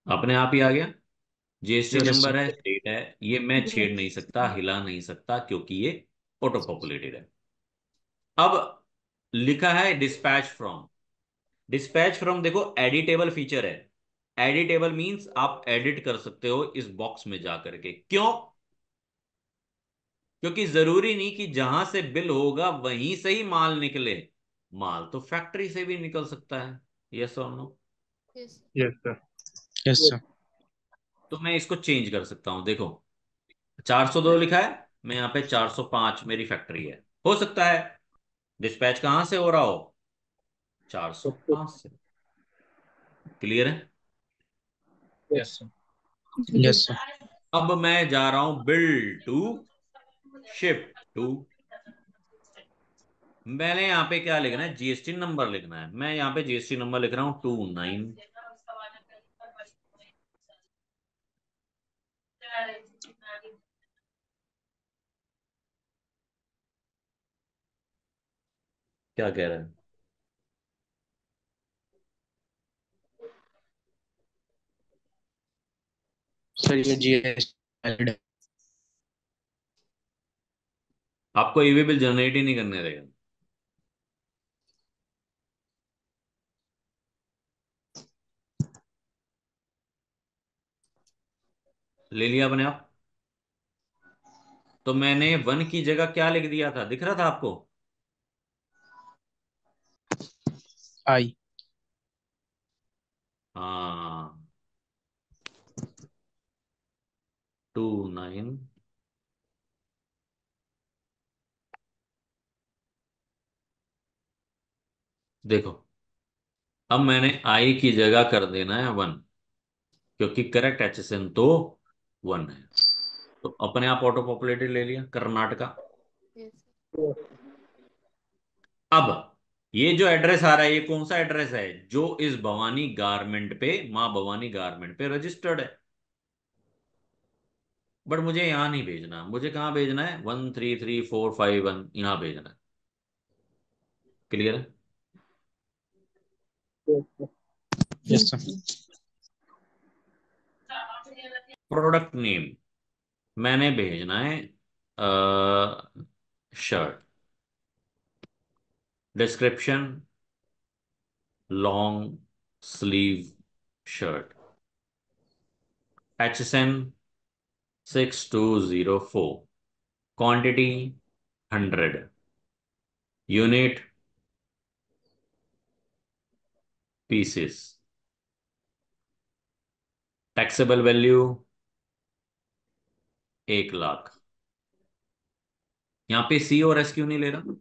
अपने आप ही आ गया। जीएसटी है। Yes sir. नंबर है, स्टेट है, ये मैं छेड़ नहीं सकता, हिला नहीं सकता, क्योंकि ये ऑटो पॉपुलेटेड है। अब लिखा है डिस्पैच फ्रॉम। डिस्पैच फ्रॉम देखो एडिटेबल फीचर है। एडिटेबल मींस आप एडिट कर सकते हो इस बॉक्स में जाकर के। क्यों? क्योंकि जरूरी नहीं कि जहां से बिल होगा वहीं से ही माल निकले, माल तो फैक्ट्री से भी निकल सकता है। यस और no? Yes sir. Yes sir. तो मैं इसको चेंज कर सकता हूं, देखो 402 लिखा है, मैं यहाँ पे 405, मेरी फैक्ट्री है, हो सकता है डिस्पैच कहां से हो रहा हो, 405 से। क्लियर है? Yes sir. Yes sir. अब मैं जा रहा हूं बिल टू शिप टू। मैंने यहाँ पे क्या लिखना है, जीएसटी नंबर लिखना है। मैं यहाँ पे जीएसटी नंबर लिख रहा हूँ 29। क्या कह रहा है? सर ये जीएसटी। आपको ईवी बिल जनरेट ही नहीं करने देगा। ले लिया अपने आप। तो मैंने वन की जगह क्या लिख दिया था, दिख रहा था आपको? आई। हाँ, 29। देखो, अब मैंने आई की जगह कर देना है वन, क्योंकि करेक्ट एचएसएन तो वन है। तो अपने आप ऑटो पॉपुलेटेड ले लिया कर्नाटका। अब ये जो एड्रेस आ रहा है, ये कौन सा एड्रेस है, जो इस भवानी गारमेंट पे, माँ भवानी गारमेंट पे रजिस्टर्ड है। बट मुझे यहां नहीं भेजना, मुझे कहाँ भेजना है, 133451 यहां भेजना है। क्लियर है? Yes sir. प्रोडक्ट नेम मैंने भेजना है shirt. Description long sleeve shirt. HSN 6204। Quantity 100। Unit pieces. Taxable value 1 lakh. यहाँ पे सी और एस क्यों नहीं ले रहा?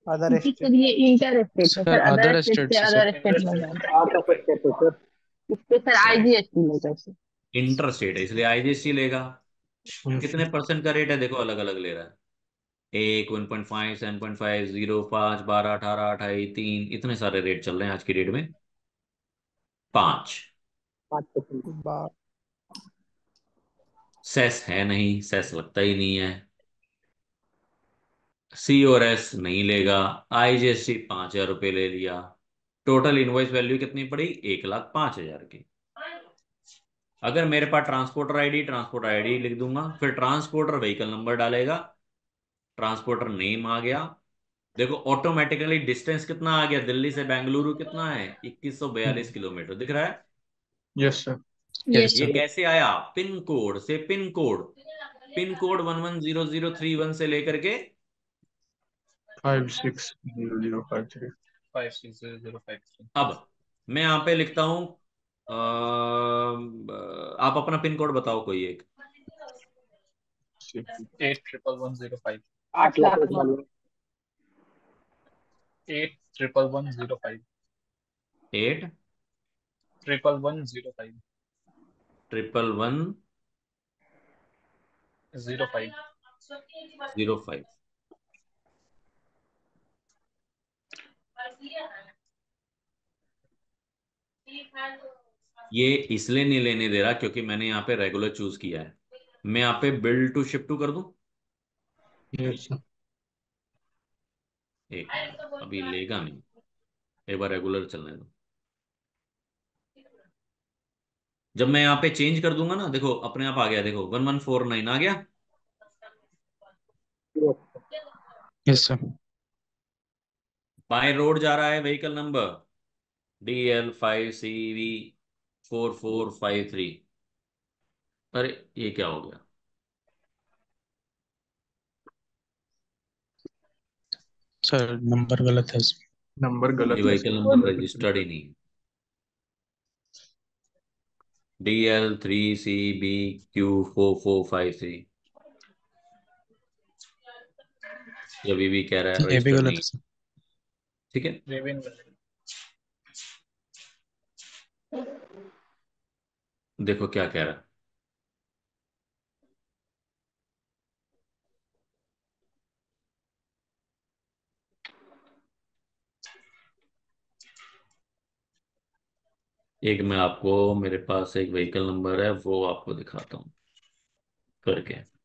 अदर क्योंकि स्टेट। सर ये इंटर स्टेट है sir sir, other other state state से से सर। अदर स्टेट में जाता आउट ऑफ स्टेट है सर। है, इस पे सर राइट, आईजीएसटी लेगा सर। इंटर स्टेट है इसलिए आईजीएसटी लेगा। यस कितने परसेंट का रेट है देखो, अलग अलग ले रहा है। 1, 1.5, 7.5, 0, 5, 12, 18, 28, 3, इतने सारे रेट चल रहे हैं आज की डेट में। 5। 5%। बा- सेस है नहीं, सेस लगता ही नहीं है। सी और एस नहीं लेगा। आईजीएसटी 5,000 रुपये ले लिया। टोटल इनवॉइस वैल्यू कितनी पड़ी? 1,05,000 की। अगर मेरे पास ट्रांसपोर्टर आईडी लिख दूंगा, फिर ट्रांसपोर्टर व्हीकल नंबर डालेगा, ट्रांसपोर्टर नेम आ गया। देखो ऑटोमेटिकली डिस्टेंस कितना आ गया, दिल्ली से बेंगलुरु कितना है? 2142 किलोमीटर दिख रहा है। Yes sir. यस ये सर। कैसे आया? पिन कोड से। पिन कोड 110003 से लेकर के 560053। 56005। अब मैं यहाँ पे लिखता हूं। आप अपना पिन कोड बताओ कोई एक। 81105। 8,91,000। 81105। 8 1105। 111 05। 05। ये इसलिए नहीं लेने दे रहा क्योंकि मैंने यहाँ पे रेगुलर चूज किया है। मैं यहाँ पे बिल टू शिप टू कर दूं। Yes sir. एक मिनट, अभी लेगा नहीं। एक बार रेगुलर चलने दो। जब मैं यहाँ पे चेंज कर दूंगा ना, देखो अपने आप आ गया। देखो 1149 आ गया। Yes sir. बाय रोड जा रहा है व्हीकल नंबर DL5CV4453। अरे ये क्या हो गया? सर नंबर गलत है इसमें। नंबर ये गलत है व्हीकल इसमें। नंबर रजिस्टर्ड ही नहीं है। DL3CBQ4453। ये अभी भी कह रहा है ये भी रजिस्टर्ड गलत नहीं। है सर। ठीक है, रेवेन। देखो क्या कह रहा है। एक मैं आपको, मेरे पास एक व्हीकल नंबर है वो आपको दिखाता हूँ करके।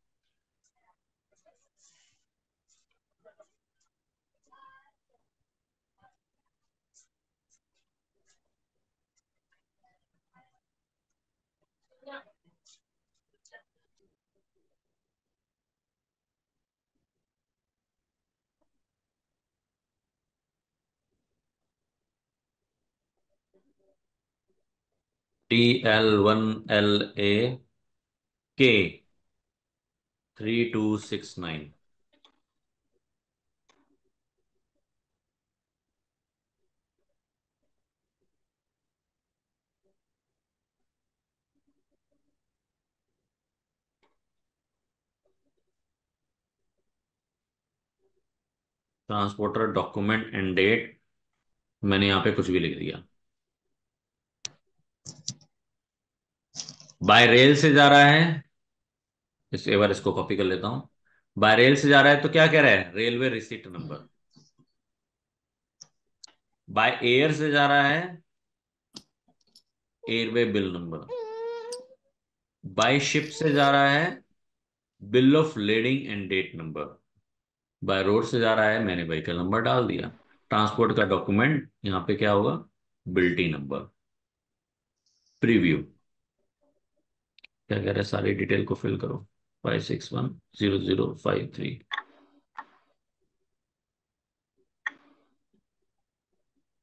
TL1LAK3269। Transporter document and date, मैंने यहाँ पे कुछ भी लिख दिया। बाय रेल से जा रहा है। इस एक बार इसको कॉपी कर लेता हूँ। बाय रेल से जा रहा है तो क्या कह रहा है? Railway receipt number. By air से जा रहा है, airway bill number. By ship से जा रहा है, bill of lading and date number. By road से जा रहा है, मैंने व्हीकल नंबर डाल दिया। ट्रांसपोर्ट का डॉक्यूमेंट यहाँ पे क्या होगा? बिल्टी नंबर। प्रीव्यू क्या कह रहा है? सारी डिटेल को फिल करो। 5610053।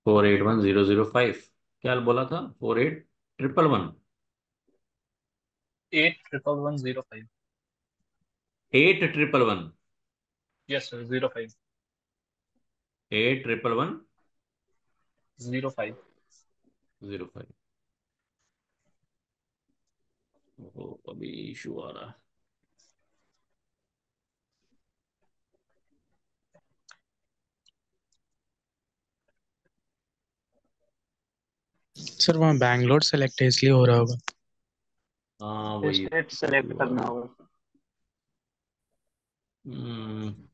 481005। क्या बोला था? 48,111। 81105। 8,111। Yes sir. 05। 8,111। 05। 05। ओ, अभी इशू आ रहा है। सर वहाँ बैंगलोर सेलेक्ट है इसलिए हो रहा होगा। हाँ वही स्टेट इशू सेलेक्ट आ रहा करना है। होगा। हम्म,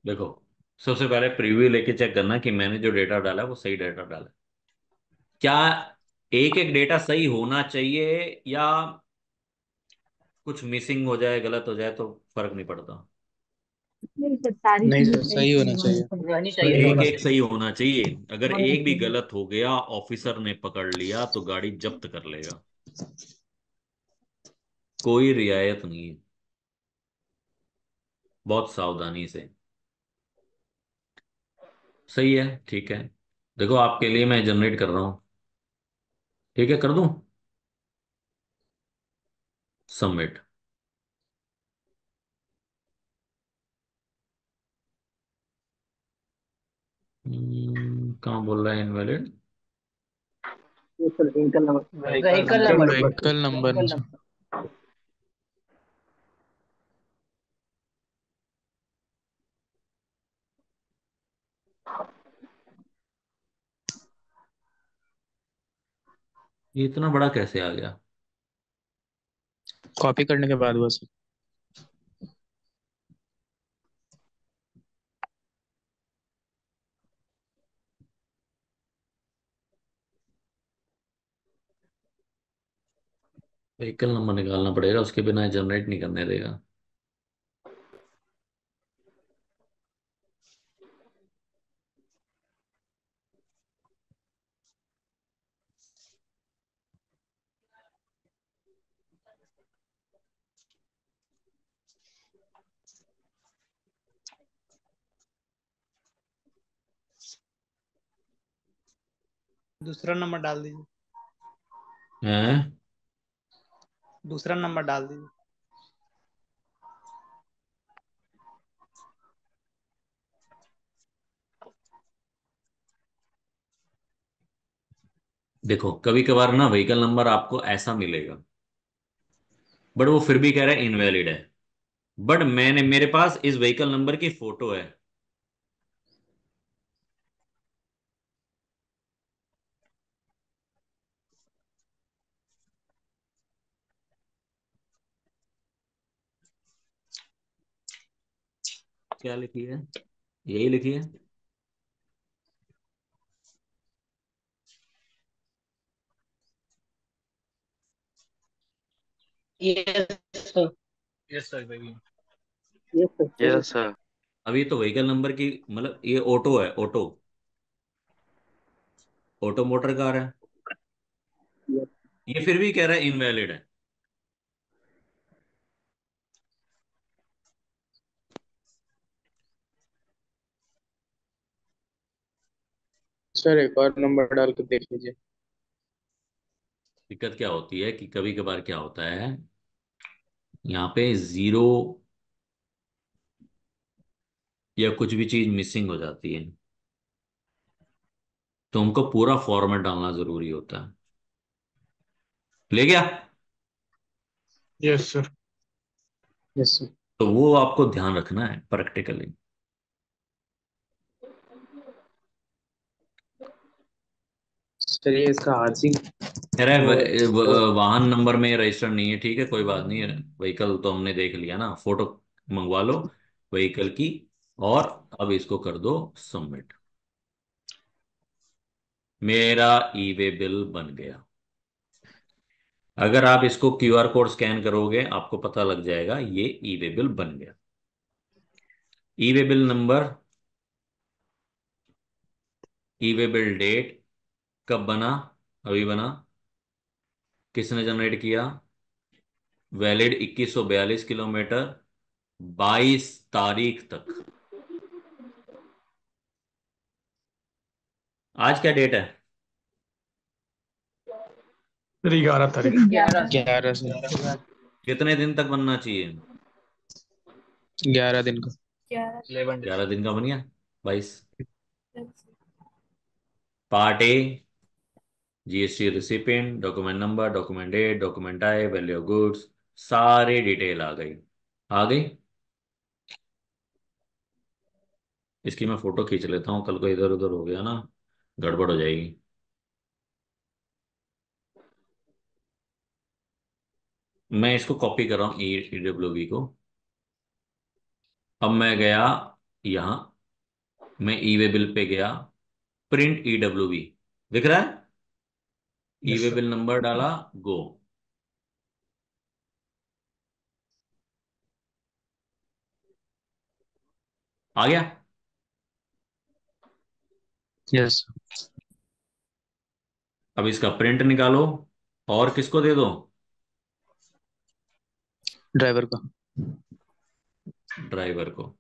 देखो, सबसे पहले प्रीव्यू लेके चेक करना कि मैंने जो डेटा डाला है वो सही डेटा डाला है क्या। एक एक डेटा सही होना चाहिए, या कुछ मिसिंग हो जाए, गलत हो जाए तो फर्क नहीं पड़ता। नहीं सर, सारी नहीं चीजें सर, सही सही होना सही होनी चाहिए। चाहिए। रहनी चाहिए सही एक होना दोनों। एक चाहिए। सही होना चाहिए। अगर होनी एक भी चाहिए। गलत हो गया, ऑफिसर ने पकड़ लिया तो गाड़ी जब्त कर लेगा। कोई रियायत नहीं है। बहुत सावधानी से। सही है, ठीक है। देखो, आपके लिए मैं जनरेट कर रहा हूँ। ठीक है, कर दूं? सबमिट। कहाँ बोल रहा है इनवैलिड? ये sir vehicle number. Vehicle vehicle number number नहीं पर। है। व्हीकल नंबर व्हीकल नहीं। नंबर। ये इतना बड़ा कैसे आ गया? कॉपी करने के बाद हुआ सर। व्हीकल नंबर निकालना पड़ेगा, उसके बिना जनरेट नहीं करने देगा। दूसरा नंबर डाल दीजिए। हैं? दूसरा नंबर डाल दीजिए। देखो, कभी कभार ना व्हीकल नंबर आपको ऐसा मिलेगा, बट वो फिर भी कह रहा है इनवैलिड है। बट मेरे पास इस व्हीकल नंबर की फोटो है। क्या लिखी है? यही लिखी है। Yes sir. यस सर, वही। Yes sir. Yes sir. अब ये तो व्हीकल नंबर की, मतलब ये ऑटो है, ऑटो। ऑटो मोटर कार है। ये फिर भी कह रहा है इनवैलिड है। सर एक और नंबर डाल के देख लीजिए। दिक्कत क्या होती है कि कभी कभार क्या होता है, यहाँ पे जीरो या कुछ भी चीज मिसिंग हो जाती है, तो हमको पूरा फॉर्मेट डालना जरूरी होता है। ले गया? Yes sir. Yes sir. तो वो आपको ध्यान रखना है प्रैक्टिकली। सर ये इसका आरसी कह रहा है वो वाहन नंबर में रजिस्टर नहीं है। ठीक है, कोई बात नहीं है। व्हीकल तो हमने देख लिया ना, फोटो मंगवा लो व्हीकल की। और अब इसको कर दो सबमिट। मेरा ई वे बिल बन गया। अगर आप इसको क्यूआर कोड स्कैन करोगे, आपको पता लग जाएगा ये ई वे बिल बन गया। ई वे बिल नंबर, ई वे बिल डेट, कब बना? अभी बना। किसने जनरेट किया? वैलिड 2142 किलोमीटर, 22 तारीख तक। आज क्या डेट है? फिर 11 तारीख। 11 सर। 11 से। कितने दिन तक बनना चाहिए? 11 दिन का। 11 डेज। 11 दिन का बन गया। 22। Part A, GST recipient, document number, document date, document type, value of goods, सारी डिटेल आ गई। आ गई। इसकी मैं फोटो खींच लेता हूँ, कल को इधर उधर हो गया ना, गड़बड़ हो जाएगी। मैं इसको कॉपी कर रहा हूँ, ई डब्ल्यू बी को। अब मैं गया यहां मैं ई वे बिल पे गया, प्रिंट EWB दिख रहा है, ई यस वे सर। बिल नंबर डाला, गो। आ गया। यस। अब इसका प्रिंट निकालो और किसको दे दो? ड्राइवर का। ड्राइवर को।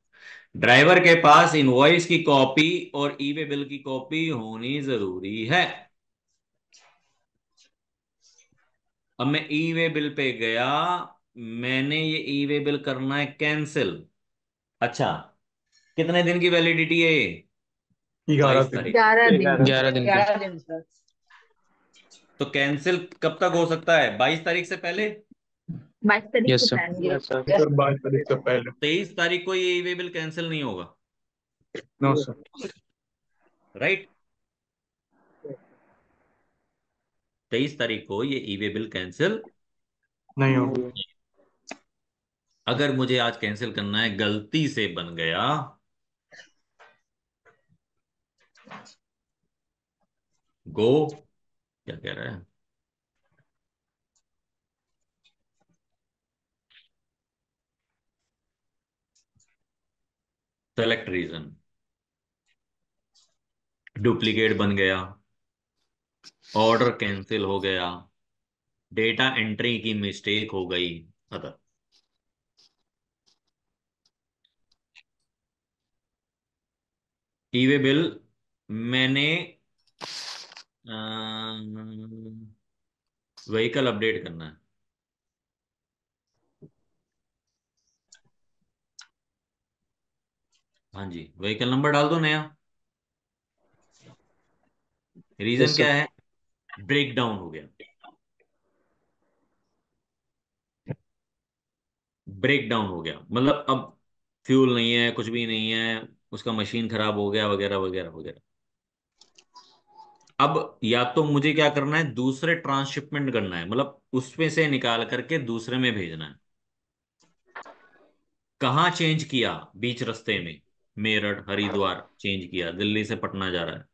ड्राइवर के पास इनवॉइस की कॉपी और ई वे बिल की कॉपी होनी जरूरी है। अब मैं ई वे बिल पे गया, मैंने ये ई वे बिल करना है कैंसिल। अच्छा, कितने दिन की वैलिडिटी है ये? 11 दिन। 22 तारीख। 11 दिन। 11 दिन का। 11 दिन सर। तो कैंसिल कब तक हो सकता है? 22 तारीख से पहले। 22 तारीख से यस सर। पहले। Yes sir. सर 22 तारीख से पहले। 23 तारीख को ये ई वे बिल कैंसिल नहीं होगा। No sir. राइट। 23 तारीख को ये ई वे बिल कैंसिल। नहीं होगा। अगर मुझे आज कैंसिल करना है, गलती से बन गया, गो। क्या कह रहा है? सेलेक्ट रीजन, डुप्लीकेट बन गया, ऑर्डर कैंसिल हो गया, डेटा एंट्री की मिस्टेक हो गई, अदर। ई वे बिल मैंने व्हीकल अपडेट करना है। हाँ जी, व्हीकल नंबर डाल दो नया। Reason yes sir. क्या है? ब्रेक डाउन हो गया। ब्रेक डाउन हो गया मतलब अब फ्यूल नहीं है, कुछ भी नहीं है, उसका मशीन खराब हो गया, वगैरह वगैरह वगैरह। अब या तो मुझे क्या करना है, दूसरे ट्रांसशिपमेंट करना है, मतलब उसमें से निकाल करके दूसरे में भेजना है। कहाँ चेंज किया? बीच रास्ते में, मेरठ हरिद्वार चेंज किया, दिल्ली से पटना जा रहा है।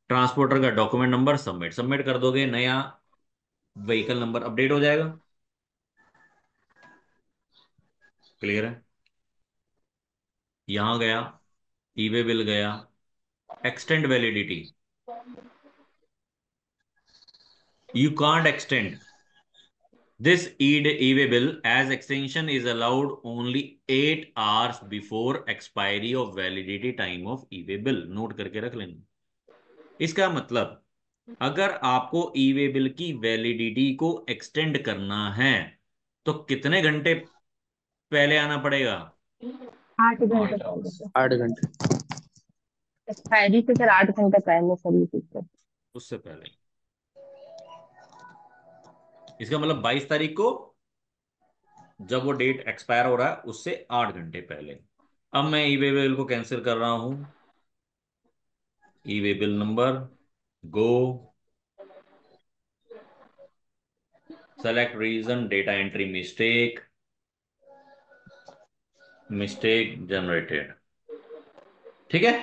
ट्रांसपोर्टर का डॉक्यूमेंट नंबर, सबमिट सबमिट कर दोगे, नया व्हीकल नंबर अपडेट हो जाएगा। क्लियर है? यहां गया, ई वे बिल गया, extend validity. You can't extend this e-way bill as extension is allowed only 8 hours before expiry of validity time of e-way bill। Note करके रख लेना। इसका मतलब, अगर आपको ई-वे बिल की वैलिडिटी को एक्सटेंड करना है तो कितने घंटे पहले आना पड़ेगा? 8 घंटे 8 पहले आवर्स से। 8 घंटे। एक्सपायरी से फिर 8 घंटे पहले सभी चीज। उससे पहले। इसका मतलब 22 तारीख को जब वो डेट एक्सपायर हो रहा है उससे 8 घंटे पहले। अब मैं ई-वे बिल को कैंसिल कर रहा हूं। E-way bill number, go, select reason, data entry mistake, mistake generated. ठीक है।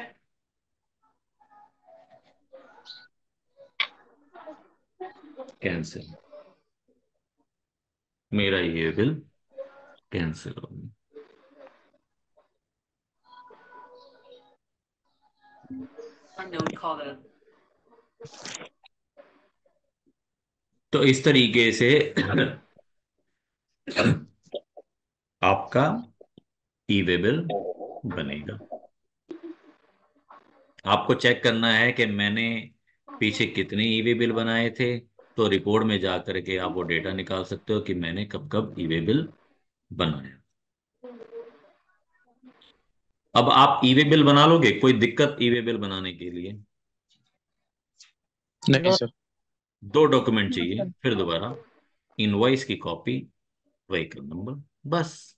कैंसिल। मेरा ये बिल कैंसिल हो गया। तो इस तरीके से आपका ई वे बिल बनेगा। आपको चेक करना है कि मैंने पीछे कितने ई वे बिल बनाए थे, तो रिकॉर्ड में जा करके आप वो डेटा निकाल सकते हो कि मैंने कब कब ई वे बिल बनाया। अब आप ई वे बिल बना लोगे? कोई दिक्कत ई वे बिल बनाने के लिए? नहीं सर। दो डॉक्यूमेंट चाहिए फिर दोबारा, इनवॉइस की कॉपी, व्हीकल नंबर, बस।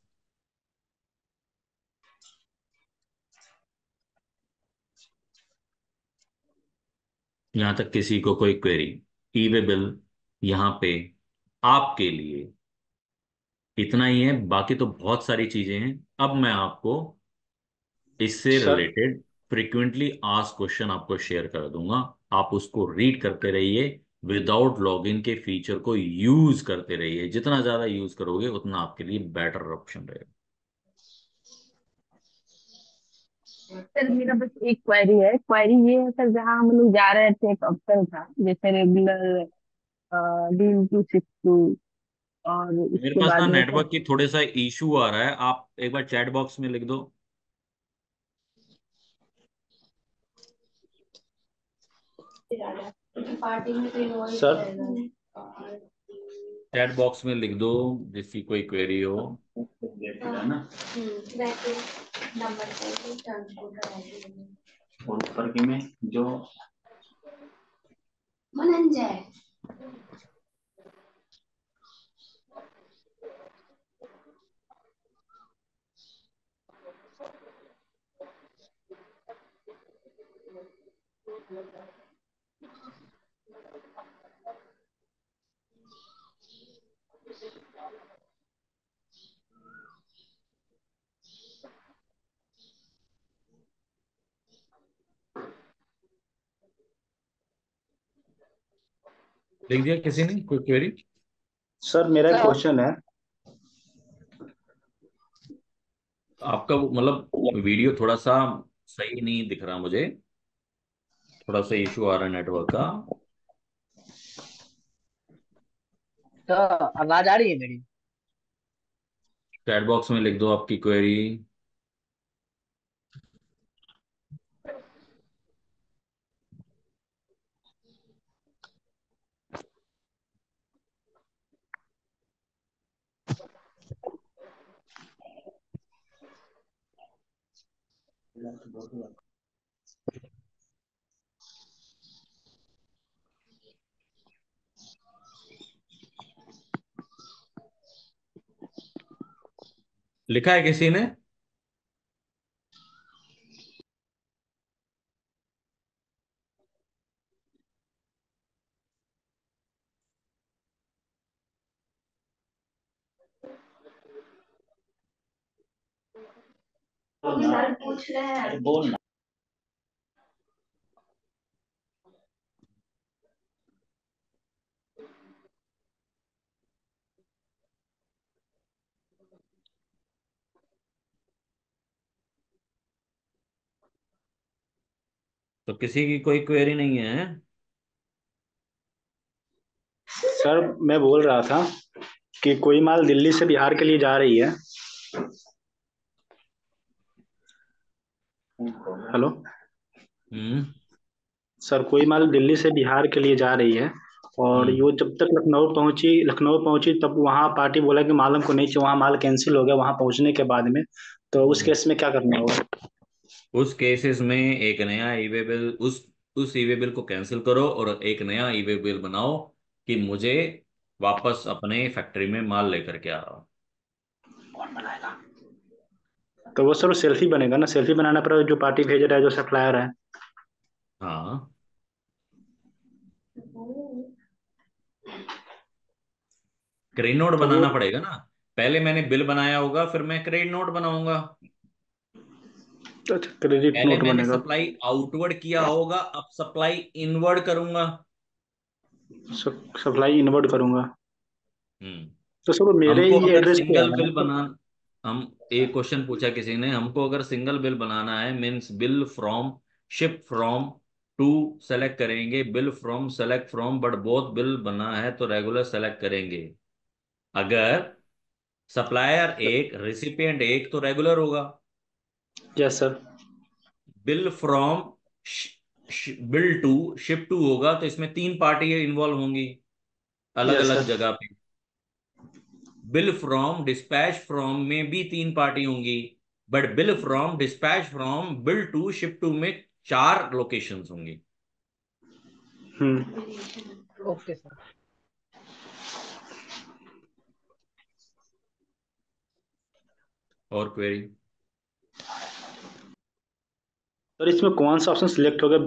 यहां तक किसी को कोई क्वेरी? ई वे बिल यहाँ पे आपके लिए इतना ही है, बाकी तो बहुत सारी चीजें हैं। अब मैं आपको इससे sir related frequently ask question आपको शेयर कर दूंगा। आप उसको रीड करते रहिए, विदाउट लॉगिन के फीचर को यूज करते रहिए। जितना ज्यादा यूज करोगे उतना आपके लिए बेटर ऑप्शन रहेगा। सर मेरा बस एक क्वेरी है। क्वेरी ये है सर, जहाँ हम लोग जा रहे थे एक ऑप्शन था जैसे regular, deal to shift to, और मेरे उसके पास ना बाद में सर। नेटवर्क की थोड़े सा इशू आ रहा है, आप एक बार चैट बॉक्स में लिख दो। सर चैट बॉक्स में लिख दो जिसकी कोई क्वेरी हो। है ना। और ऊपर की में जो लिख दिया किसी ने कोई क्वेरी? सर मेरा एक क्वेश्चन है। आपका मतलब वीडियो थोड़ा सा सही नहीं दिख रहा मुझे, थोड़ा सा इशू आ रहा है नेटवर्क का। तो आवाज आ रही है मेरी? चैट बॉक्स में लिख दो आपकी क्वेरी। लिखा है किसी ने? तो किसी की कोई क्वेरी नहीं है? सर मैं बोल रहा था कि कोई माल दिल्ली से बिहार के लिए जा रही है। हेलो। हम्म। सर कोई माल दिल्ली से बिहार के लिए जा रही है, और हम्म। ये जब तक लखनऊ पहुंची तब वहाँ पार्टी बोला कि माल हमको नहीं चाहिए, वहाँ माल कैंसिल हो गया वहाँ पहुंचने के बाद में। तो उस हम्म। केस में क्या करना होगा? उस केसेस में एक नया ईवे बिल, उस ईवे बिल को कैंसिल करो और एक नया ईवे बिल बनाओ कि मुझे वापस अपने फैक्ट्री में माल लेकर के आ रहा हूँ। तो वो सर सेल्फी बनेगा ना, सेल्फी बनाना पड़ेगा जो पार्टी भेज रहा है, जो सप्लायर है। हाँ, क्रेडिट नोट तो वो बनाना पड़ेगा ना। पहले मैंने बिल बनाया होगा, फिर मैं क्रेडिट नोट बनाऊंगा। अच्छा, क्रेडिट पहले नोट मैंने बनेगा। सप्लाई आउटवर्ड किया होगा, अब सप्लाई इनवर्ड करूंगा। सप्लाई इनवर्ट करूंगा। हम्म। तो सर वो मेरे हमको ही अगर एड्रेस पे सिंगल आना है बिल तो। बना हम एक क्वेश्चन पूछा किसी ने, हमको अगर सिंगल बिल बनाना है means bill from, ship from, to select करेंगे, bill from select from, but both bill बना है तो रेगुलर सेलेक्ट करेंगे। अगर सप्लायर एक रिसिपिएंट एक तो रेगुलर होगा। Yes sir. Bill from, bill to, ship to होगा तो इसमें तीन पार्टी इन्वॉल्व होंगी अलग यस अलग सर। जगह पे। बिल फ्रॉम डिस्पैच फ्रॉम में भी तीन पार्टी होंगी, but bill from dispatch from bill to ship to में चार लोकेशंस होंगी। हम्म। Okay sir. और क्वेरी? सर इसमें कौन सा ऑप्शन सिलेक्ट होगा,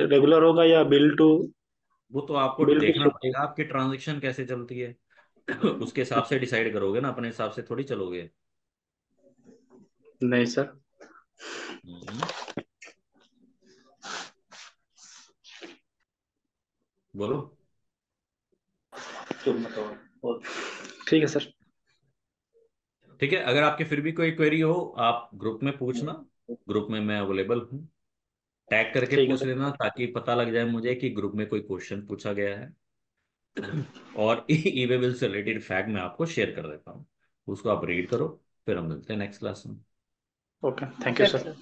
रेगुलर होगा या वो तो आपको बिल टू देखना शिफ्ट? पड़ेगा आपकी ट्रांजेक्शन कैसे चलती है। उसके हिसाब से डिसाइड करोगे ना, अपने हिसाब से थोड़ी चलोगे। नहीं सर। हम्म, बोलो। ठीक है सर। ठीक है, अगर आपके फिर भी कोई क्वेरी हो आप ग्रुप में पूछना, ग्रुप में मैं अवेलेबल हूँ। टैग करके ठीक है पूछ सर। लेना ताकि पता लग जाए मुझे कि ग्रुप में कोई क्वेश्चन पूछा गया है। और ई वे बिल से रिलेटेड फैक्ट मैं आपको शेयर कर देता हूँ, उसको आप रीड करो। फिर हम मिलते हैं नेक्स्ट क्लास में। Okay, thank you okay sir. Sir.